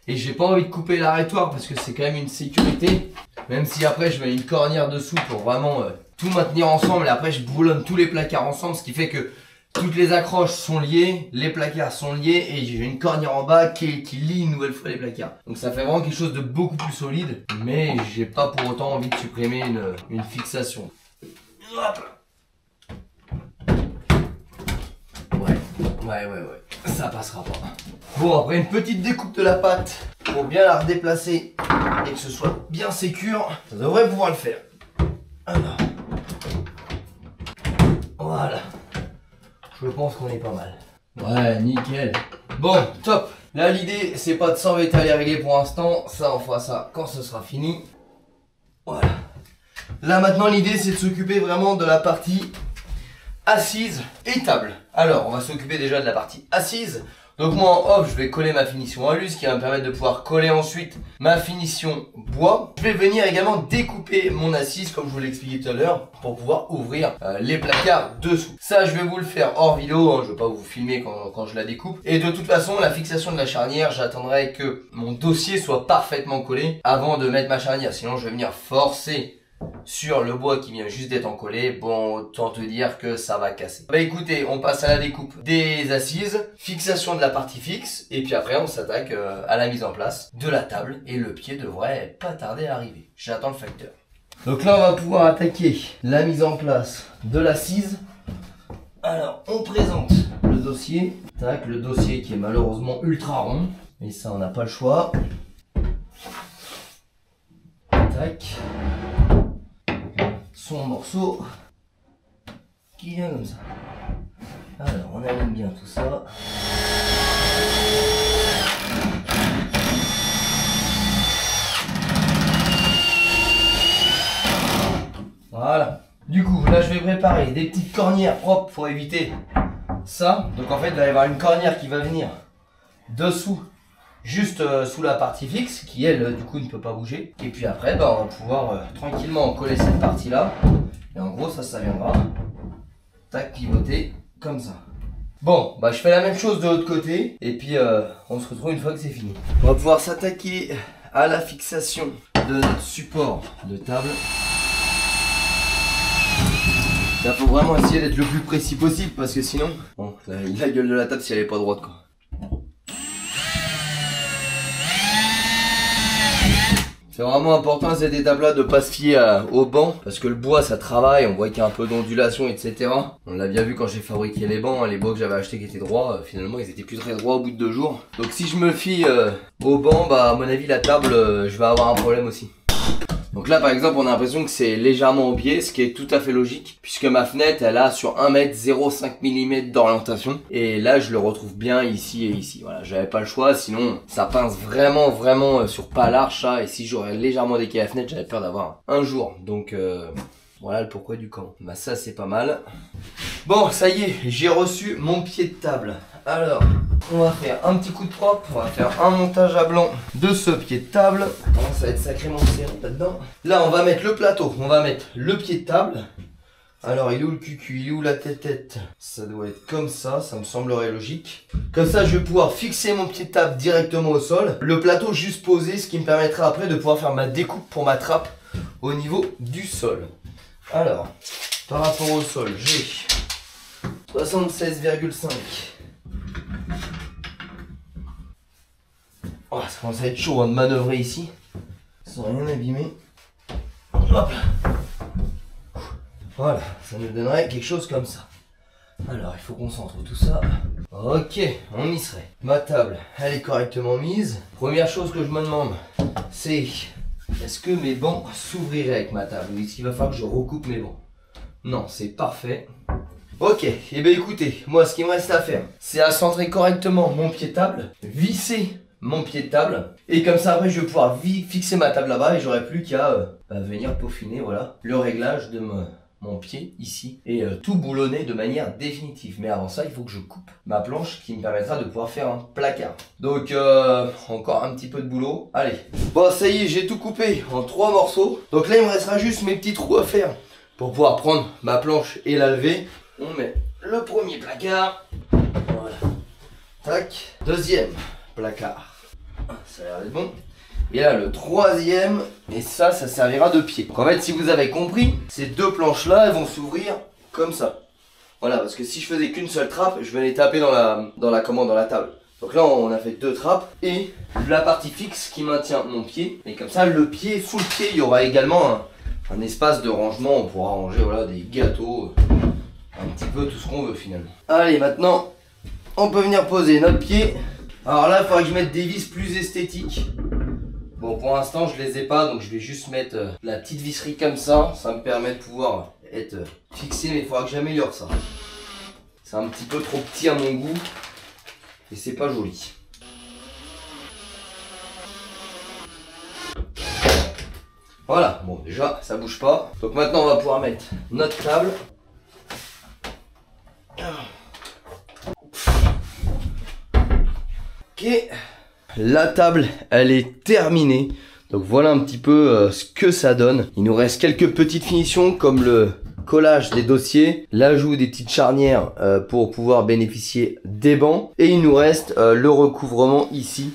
Et j'ai pas envie de couper l'arrêtoire parce que c'est quand même une sécurité. Même si après je mets une cornière dessous pour vraiment tout maintenir ensemble. Et après je boulonne tous les placards ensemble. Ce qui fait que toutes les accroches sont liées, les placards sont liés et j'ai une cornière en bas qui lie une nouvelle fois les placards. Donc ça fait vraiment quelque chose de beaucoup plus solide. Mais j'ai pas pour autant envie de supprimer une fixation. Hop. Ouais. Ça passera pas. Bon, après une petite découpe de la pâte pour bien la redéplacer et que ce soit bien sécure, ça devrait pouvoir le faire. Alors. Voilà. Je pense qu'on est pas mal. Ouais, nickel. Bon, top. Là, l'idée, c'est pas de s'embêter à les régler pour l'instant. Ça, on fera ça quand ce sera fini. Voilà. Là, maintenant, l'idée, c'est de s'occuper vraiment de la partie assise et table. Alors, on va s'occuper déjà de la partie assise. Donc moi en off, je vais coller ma finition alu, ce qui va me permettre de pouvoir coller ensuite ma finition bois. Je vais venir également découper mon assise, comme je vous l'ai expliqué tout à l'heure, pour pouvoir ouvrir les placards dessous. Ça, je vais vous le faire hors vidéo, hein, je ne vais pas vous filmer quand je la découpe. Et de toute façon, la fixation de la charnière, j'attendrai que mon dossier soit parfaitement collé avant de mettre ma charnière. Sinon, je vais venir forcer sur le bois qui vient juste d'être encollé. Bon, autant te dire que ça va casser. Bah écoutez, on passe à la découpe des assises, fixation de la partie fixe, et puis après on s'attaque à la mise en place de la table, et le pied devrait pas tarder à arriver. J'attends le facteur. Donc là on va pouvoir attaquer la mise en place de l'assise. Alors on présente le dossier. Tac, le dossier qui est malheureusement ultra rond, et ça on n'a pas le choix. Tac. Son morceau qui vient comme ça. Alors on aligne bien tout ça. Voilà. Du coup là je vais préparer des petites cornières propres pour éviter ça. Donc en fait il va y avoir une cornière qui va venir dessous, juste sous la partie fixe, qui elle du coup ne peut pas bouger. Et puis après bah, on va pouvoir tranquillement coller cette partie là. Et en gros ça viendra tac pivoter comme ça. Bon bah je fais la même chose de l'autre côté. Et puis on se retrouve une fois que c'est fini. On va pouvoir s'attaquer à la fixation de notre support de table. Là faut vraiment essayer d'être le plus précis possible parce que sinon bon, la gueule de la table si elle est pas droite quoi. C'est vraiment important à cette étape là de pas se fier au banc parce que le bois ça travaille, on voit qu'il y a un peu d'ondulation etc. On l'a bien vu quand j'ai fabriqué les bancs, hein, les bois que j'avais achetés qui étaient droits, finalement ils étaient plus très droits au bout de 2 jours. Donc si je me fie au banc, bah à mon avis la table je vais avoir un problème aussi. Donc là par exemple on a l'impression que c'est légèrement au biais, ce qui est tout à fait logique puisque ma fenêtre elle a sur 1 m 0,5 mm d'orientation et là je le retrouve bien ici et ici. Voilà, j'avais pas le choix, sinon ça pince vraiment sur pas large ça, et si j'aurais légèrement décalé la fenêtre j'avais peur d'avoir un jour. Donc voilà le pourquoi du comment. Bah ça c'est pas mal. Bon ça y est, j'ai reçu mon pied de table. Alors, on va faire un petit coup de propre, on va faire un montage à blanc de ce pied de table. Ça va être sacrément serré là-dedans. Là, on va mettre le plateau, on va mettre le pied de table. Alors, il est où le cucu, il est où la tête-tête? Ça doit être comme ça me semblerait logique. Comme ça, je vais pouvoir fixer mon pied de table directement au sol. Le plateau juste posé, ce qui me permettra après de pouvoir faire ma découpe pour ma trappe au niveau du sol. Alors, par rapport au sol, j'ai 76,5. Oh, ça commence à être chaud hein, de manœuvrer ici sans rien abîmer. Hop là. Voilà, ça nous donnerait quelque chose comme ça. Alors il faut qu'on centre tout ça. Ok, on y serait. Ma table, elle est correctement mise. Première chose que je me demande, c'est est-ce que mes bancs s'ouvriraient avec ma table ou est-ce qu'il va falloir que je recoupe mes bancs? Non, c'est parfait. Ok, et bien écoutez, moi ce qu'il me reste à faire, c'est à centrer correctement mon pied de table, visser mon pied de table. Et comme ça après je vais pouvoir fixer ma table là-bas et j'aurai plus qu'à venir peaufiner voilà, le réglage de mon pied ici et tout boulonner de manière définitive. Mais avant ça il faut que je coupe ma planche qui me permettra de pouvoir faire un placard. Donc encore un petit peu de boulot. Allez, bon ça y est, j'ai tout coupé en 3 morceaux. Donc là il me restera juste mes petits trous à faire pour pouvoir prendre ma planche et la lever. On met le premier placard, voilà, tac, deuxième placard, ça a l'air d'être bon. Et là le troisième, et ça servira de pied. Donc en fait si vous avez compris, ces deux planches là elles vont s'ouvrir comme ça. Voilà, parce que si je faisais qu'une seule trappe, je venais taper dans la table. Donc là on a fait 2 trappes et la partie fixe qui maintient mon pied. Et comme ça le pied, sous le pied il y aura également un espace de rangement. On pourra ranger voilà, des gâteaux, un petit peu tout ce qu'on veut finalement. Allez, maintenant on peut venir poser notre pied. Alors là il faudra que je mette des vis plus esthétiques. Bon, pour l'instant je les ai pas, donc je vais juste mettre la petite visserie comme ça. Ça me permet de pouvoir être fixé, mais il faudra que j'améliore ça. C'est un petit peu trop petit à mon goût et c'est pas joli. Voilà, bon déjà ça bouge pas. Donc maintenant on va pouvoir mettre notre table. Ok, la table elle est terminée. Donc voilà un petit peu ce que ça donne. Il nous reste quelques petites finitions comme le collage des dossiers, l'ajout des petites charnières pour pouvoir bénéficier des bancs. Et il nous reste le recouvrement ici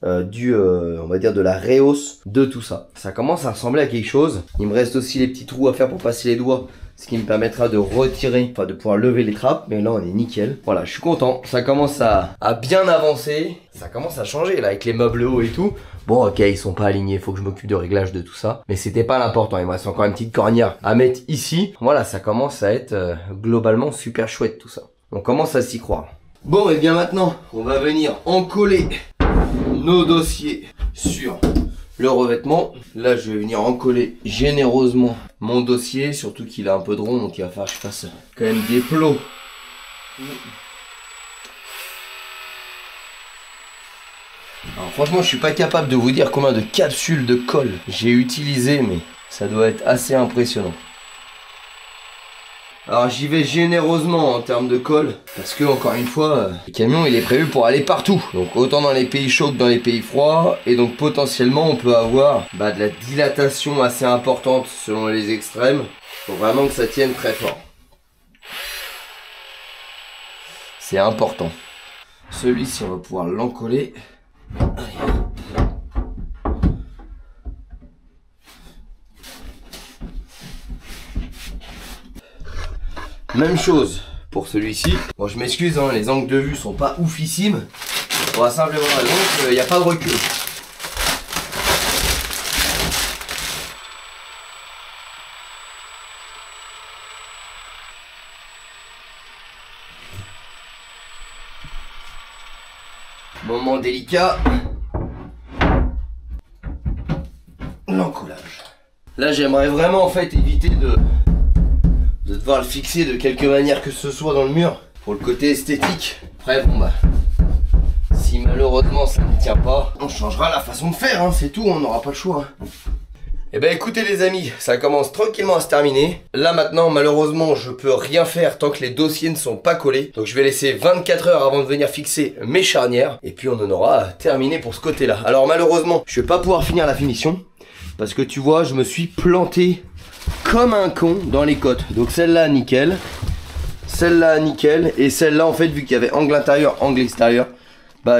on va dire de la rehausse de tout ça. Ça commence à ressembler à quelque chose. Il me reste aussi les petits trous à faire pour passer les doigts, ce qui me permettra de retirer, enfin de pouvoir lever les trappes. Mais là on est nickel. Voilà, je suis content. Ça commence à bien avancer. Ça commence à changer là avec les meubles hauts et tout. Bon ok, ils sont pas alignés, faut que je m'occupe de réglage de tout ça. Mais c'était pas l'important, il me reste encore une petite cornière à mettre ici. Voilà, ça commence à être globalement super chouette tout ça. On commence à s'y croire. Bon et bien maintenant, on va venir encoller nos dossiers sur le revêtement. Là je vais venir encoller généreusement mon dossier, surtout qu'il a un peu de rond, donc il va falloir que je fasse quand même des plots. Alors franchement je suis pas capable de vous dire combien de capsules de colle j'ai utilisé, mais ça doit être assez impressionnant. Alors j'y vais généreusement en termes de colle, parce que encore une fois, le camion il est prévu pour aller partout. Donc autant dans les pays chauds que dans les pays froids, et donc potentiellement on peut avoir de la dilatation assez importante selon les extrêmes. Faut vraiment que ça tienne très fort. C'est important. Celui-ci on va pouvoir l'encoller. Allez. Même chose pour celui-ci. Bon je m'excuse, hein, les angles de vue sont pas oufissimes. Pour la simple et bonne raison qu'il n'y a pas de recul. Moment délicat. L'encollage. Là j'aimerais vraiment en fait éviter de devoir le fixer de quelque manière que ce soit dans le mur pour le côté esthétique. Après bon si malheureusement ça ne tient pas, on changera la façon de faire, hein, c'est tout, on n'aura pas le choix. Hein. Et ben écoutez les amis, ça commence tranquillement à se terminer. Là maintenant malheureusement je peux rien faire tant que les dossiers ne sont pas collés. Donc je vais laisser 24 heures avant de venir fixer mes charnières. Et puis on en aura terminé pour ce côté là. Alors malheureusement je vais pas pouvoir finir la finition, parce que tu vois je me suis planté comme un con dans les côtes. Donc celle-là nickel, celle-là nickel, et celle-là en fait vu qu'il y avait angle intérieur, angle extérieur,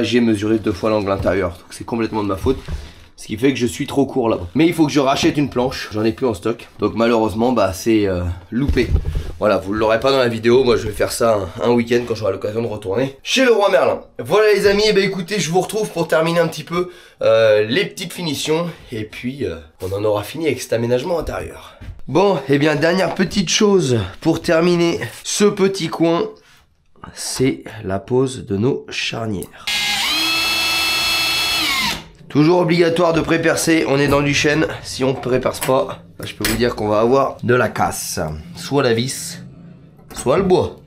j'ai mesuré 2 fois l'angle intérieur. Donc c'est complètement de ma faute. Ce qui fait que je suis trop court là-bas. Mais il faut que je rachète une planche, j'en ai plus en stock. Donc malheureusement c'est loupé. Voilà, vous ne l'aurez pas dans la vidéo. Moi je vais faire ça un week-end quand j'aurai l'occasion de retourner chez le roi Merlin. Voilà les amis, et écoutez, je vous retrouve pour terminer un petit peu les petites finitions. Et puis on en aura fini avec cet aménagement intérieur. Bon, et bien dernière petite chose pour terminer ce petit coin, c'est la pose de nos charnières. Toujours obligatoire de pré-percer, on est dans du chêne. Si on ne pré-perce pas, je peux vous dire qu'on va avoir de la casse. Soit la vis, soit le bois.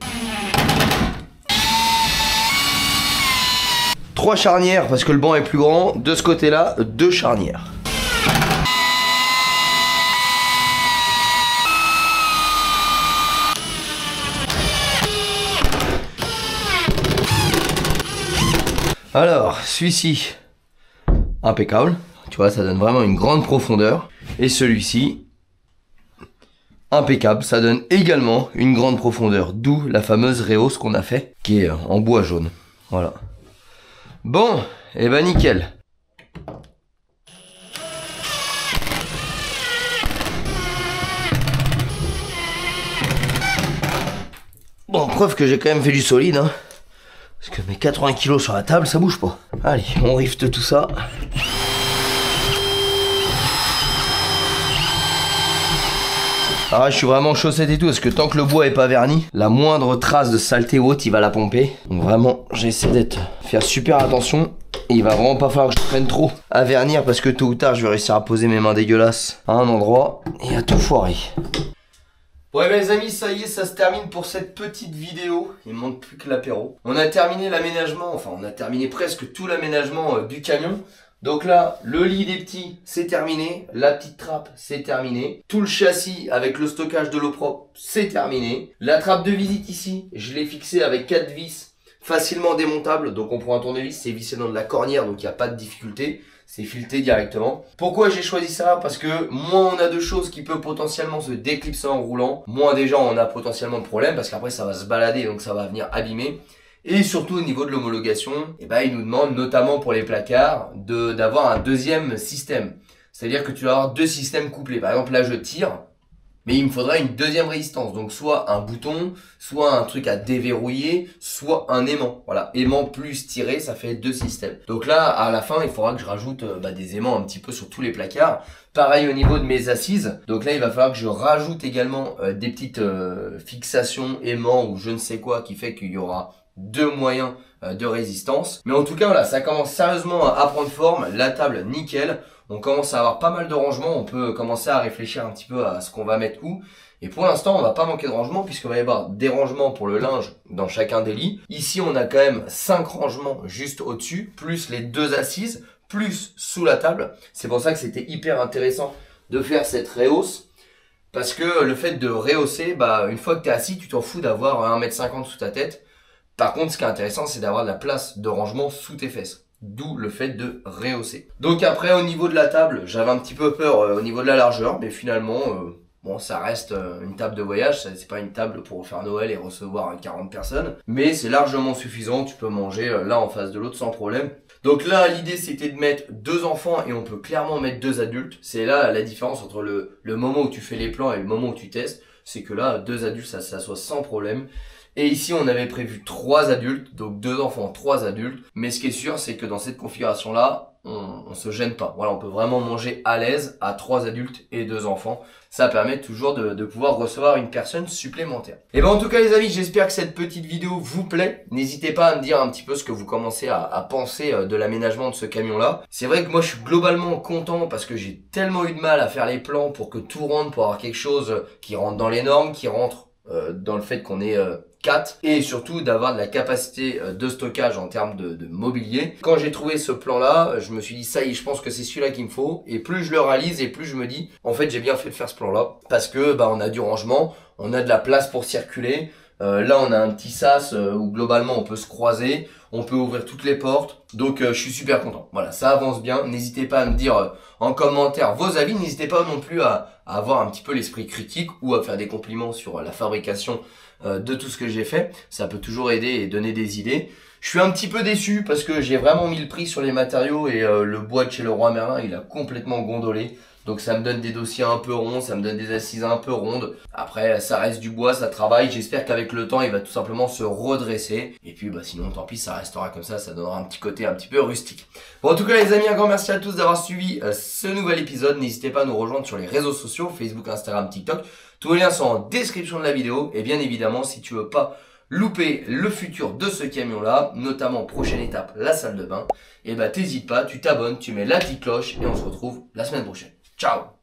3 charnières parce que le banc est plus grand. De ce côté-là, 2 charnières. Alors, celui-ci, impeccable. Tu vois, ça donne vraiment une grande profondeur. Et celui-ci, impeccable. Ça donne également une grande profondeur. D'où la fameuse rehausse qu'on a fait, qui est en bois jaune. Voilà. Bon, et ben nickel. Bon, preuve que j'ai quand même fait du solide, hein. Parce que mes 80 kg sur la table, ça bouge pas. Allez, on rifte tout ça. Ah, je suis vraiment chaussette et tout, parce que tant que le bois est pas verni, la moindre trace de saleté ou autre, il va la pomper. Donc vraiment, j'essaie faire super attention. Et il va vraiment pas falloir que je prenne trop à vernir, parce que tôt ou tard, je vais réussir à poser mes mains dégueulasses à un endroit et à tout foirer. Ouais mes amis, ça y est, ça se termine pour cette petite vidéo. Il me manque plus que l'apéro. On a terminé l'aménagement, enfin on a terminé presque tout l'aménagement du camion. Donc là, le lit des petits, c'est terminé. La petite trappe, c'est terminé. Tout le châssis avec le stockage de l'eau propre, c'est terminé. La trappe de visite ici, je l'ai fixée avec 4 vis facilement démontables. Donc on prend un tournevis, c'est vissé dans de la cornière, donc il n'y a pas de difficulté. C'est fileté directement. Pourquoi j'ai choisi ça? Parce que moins on a de choses qui peuvent potentiellement se déclipser en roulant, moins déjà on a potentiellement de problèmes, parce qu'après ça va se balader, donc ça va venir abîmer. Et surtout au niveau de l'homologation, eh ben, ils nous demandent notamment pour les placards d'avoir un deuxième système. C'est-à-dire que tu vas avoir 2 systèmes couplés. Par exemple là je tire, mais il me faudrait une deuxième résistance. Donc soit un bouton, soit un truc à déverrouiller, soit un aimant. Voilà, aimant plus tiré, ça fait 2 systèmes. Donc là, à la fin, il faudra que je rajoute des aimants un petit peu sur tous les placards. Pareil au niveau de mes assises. Donc là, il va falloir que je rajoute également des petites fixations, aimants ou je ne sais quoi, qui fait qu'il y aura 2 moyens de résistance. Mais en tout cas, voilà, ça commence sérieusement à prendre forme. La table, nickel. On commence à avoir pas mal de rangements, on peut commencer à réfléchir un petit peu à ce qu'on va mettre où. Et pour l'instant, on va pas manquer de rangements puisqu'on va y avoir des rangements pour le linge dans chacun des lits. Ici, on a quand même 5 rangements juste au-dessus, plus les 2 assises, plus sous la table. C'est pour ça que c'était hyper intéressant de faire cette rehausse. Parce que le fait de rehausser, une fois que tu es assis, tu t'en fous d'avoir 1,50 m sous ta tête. Par contre, ce qui est intéressant, c'est d'avoir de la place de rangement sous tes fesses. D'où le fait de rehausser. Donc après, au niveau de la table, j'avais un petit peu peur au niveau de la largeur, mais finalement, bon, ça reste une table de voyage. C'est pas une table pour faire Noël et recevoir 40 personnes. Mais c'est largement suffisant. Tu peux manger l'un en face de l'autre sans problème. Donc là, l'idée, c'était de mettre 2 enfants et on peut clairement mettre 2 adultes. C'est là la différence entre le moment où tu fais les plans et le moment où tu testes. C'est que là, 2 adultes, ça s'assoit sans problème. Et ici, on avait prévu 3 adultes, donc 2 enfants, 3 adultes. Mais ce qui est sûr, c'est que dans cette configuration-là, on se gêne pas. Voilà, on peut vraiment manger à l'aise à 3 adultes et 2 enfants. Ça permet toujours de pouvoir recevoir une personne supplémentaire. Et ben en tout cas les amis, j'espère que cette petite vidéo vous plaît. N'hésitez pas à me dire un petit peu ce que vous commencez à penser de l'aménagement de ce camion-là. C'est vrai que moi je suis globalement content parce que j'ai tellement eu de mal à faire les plans pour que tout rentre, pour avoir quelque chose qui rentre dans les normes, qui rentre dans le fait qu'on ait 4 et surtout d'avoir de la capacité de stockage en termes de mobilier. Quand j'ai trouvé ce plan là, je me suis dit ça y est, je pense que c'est celui-là qu'il me faut, et plus je le réalise et plus je me dis en fait j'ai bien fait de faire ce plan là parce que on a du rangement, on a de la place pour circuler. Là on a un petit sas où globalement on peut se croiser, on peut ouvrir toutes les portes, donc je suis super content. Voilà, ça avance bien. N'hésitez pas à me dire en commentaire vos avis, n'hésitez pas non plus à avoir un petit peu l'esprit critique ou à faire des compliments sur la fabrication de tout ce que j'ai fait. Ça peut toujours aider et donner des idées. Je suis un petit peu déçu parce que j'ai vraiment mis le prix sur les matériaux et le bois de chez Leroy Merlin il a complètement gondolé. Donc ça me donne des dossiers un peu ronds, ça me donne des assises un peu rondes. Après ça reste du bois, ça travaille. J'espère qu'avec le temps il va tout simplement se redresser. Et puis sinon tant pis, ça restera comme ça donnera un petit côté un petit peu rustique. Bon en tout cas les amis, un grand merci à tous d'avoir suivi ce nouvel épisode. N'hésitez pas à nous rejoindre sur les réseaux sociaux, Facebook, Instagram, TikTok. Tous les liens sont en description de la vidéo. Et bien évidemment si tu veux pas louper le futur de ce camion là, notamment prochaine étape la salle de bain, et t'hésites pas, tu t'abonnes, tu mets la petite cloche et on se retrouve la semaine prochaine. Ciao!